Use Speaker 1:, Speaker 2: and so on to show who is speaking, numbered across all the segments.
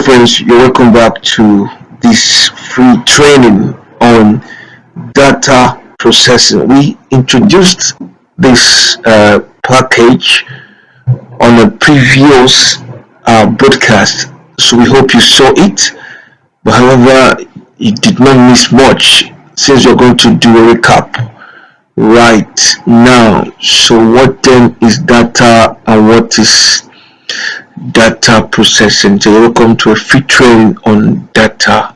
Speaker 1: friends, you're welcome back to this free training on data processing. We introduced this package on a previous broadcast, so we hope you saw it. But however, you did not miss much since we're going to do a recap right now. So, what then is data and what is data processing? So, you're welcome to a free training on data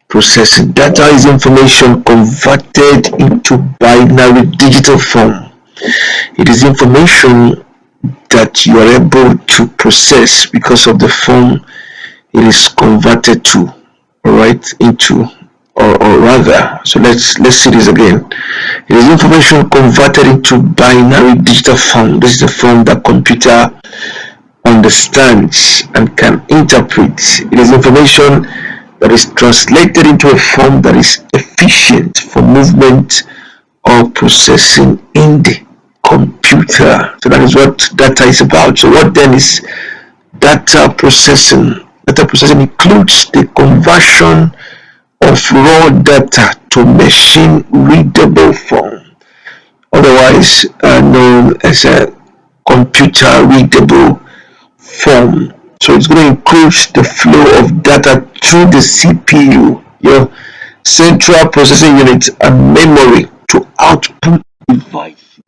Speaker 1: processing. Data is information converted into binary digital form. It is information that you are able to process because of the form it is converted to, all right, into, or rather, so let's see this again. It is information converted into binary digital form. This is the form that computer understands and can interpret. It is information that is translated into a form that is efficient for movement or processing in the computer. So that is what data is about. So what then is data processing? Data processing includes the conversion of raw data to machine readable form, otherwise known as a computer readable form. So it's going to include the flow of data through the CPU, your central processing unit, and memory to output device,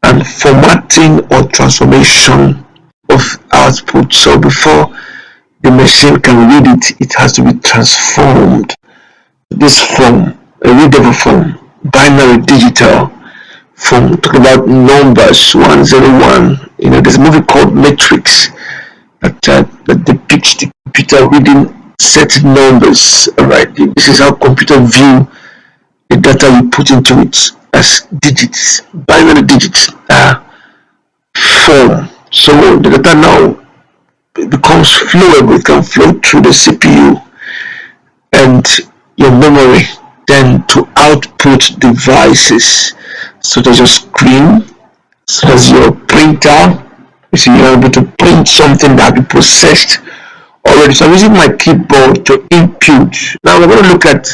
Speaker 1: and formatting or transformation of output. So before the machine can read it, it has to be transformed. This form, a readable form, binary digital form. Talk about numbers 101. There's a movie called Matrix that depicts the computer reading certain numbers. Alright, this is how computer view the data you put into it as digits, binary digits form. So the data now becomes flowable. It can flow through the CPU and your memory, then to output devices such as your screen, such as your printer. You see, you're able to print something that will be processed already. So I'm using my keyboard to input. Now we're going to look at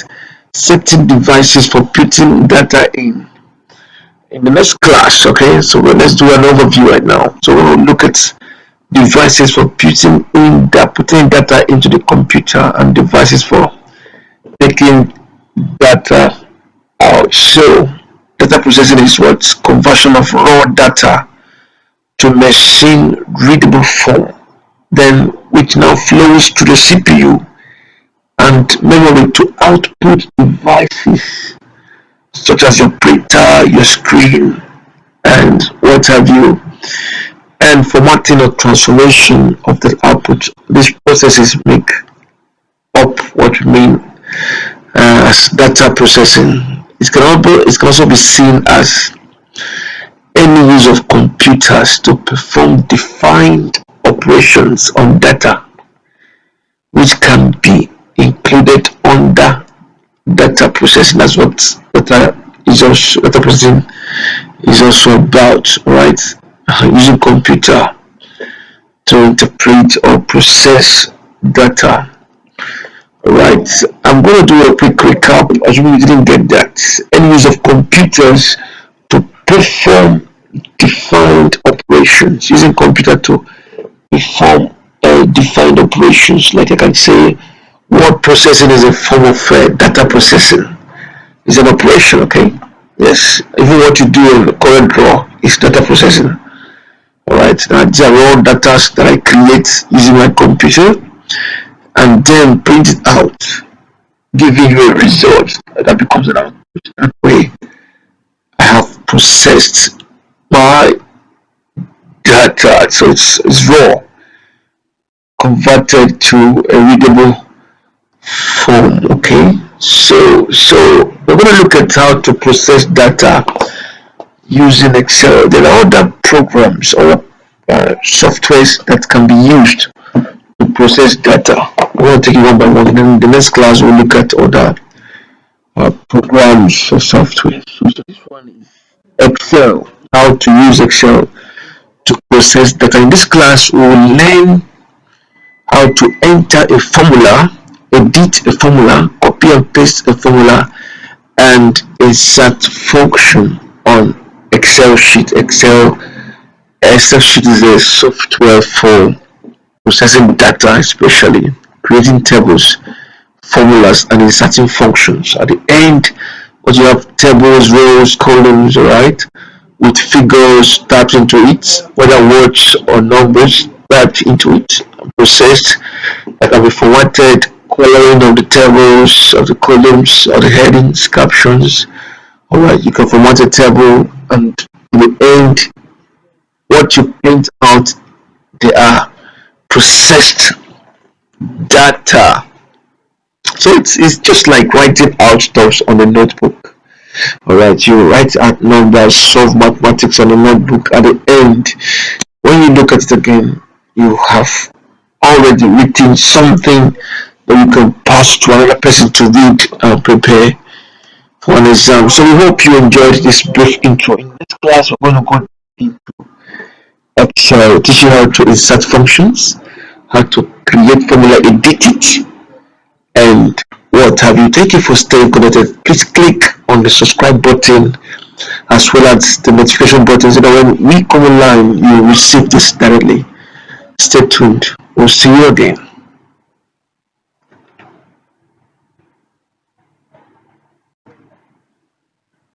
Speaker 1: certain devices for putting data in the next class. Okay, so let's do an overview right now. So we're going to look at devices for putting data into the computer and devices for taking data out. So data processing is what? Conversion of raw data to machine readable form, then which now flows to the CPU and memory to output devices such as your printer, your screen, and what have you, and formatting or transformation of the output. These processes make up what we mean as data processing. It can also be seen as any use of computers to perform defined operations on data, which can be included under data processing. That's what data processing is also about, right? Using computer to interpret or process data. Right, I'm going to do a quick recap, assuming you didn't get that. Any use of computers to perform defined operations, using computer to perform defined operations. Like I can say, word processing is a form of data processing. It's an operation, okay? Yes, even what you do in the current draw is data processing. Alright, now these are raw data that I create using my computer and then print it out, giving you a result that becomes an output. That way, I have processed my data, so it's raw, converted to a readable form. Okay, so we're going to look at how to process data using Excel. There are other programs or softwares that can be used to process data. We're going to take it one by one. In the next class, we'll look at other programs or software. So this one is Excel. How to use Excel to process data. In this class, we will learn how to enter a formula, edit a formula, copy and paste a formula, and insert function on Excel sheet. Excel sheet is a software for processing data, especially creating tables, formulas, and inserting functions. At the end, what you have tables, rows, columns, alright, with figures typed into it, whether words or numbers typed into it, processed, that can be formatted, coloring of the tables, of the columns, of the headings, captions. Alright, you can format a table, and in the end, what you print out, they are processed data. So it's just like writing out stuff on a notebook. Alright, you write out numbers, solve mathematics on a notebook. At the end, when you look at it again, you have already written something that you can pass to another person to read and prepare for an exam. So we hope you enjoyed this brief intro. In this class, we're going to go into Excel, teaching how to insert functions, how to create formula, edit it, and what have you. Thank you for staying connected. Please click on the subscribe button as well as the notification button so that when we come online you will receive this directly. Stay tuned. We'll see you again.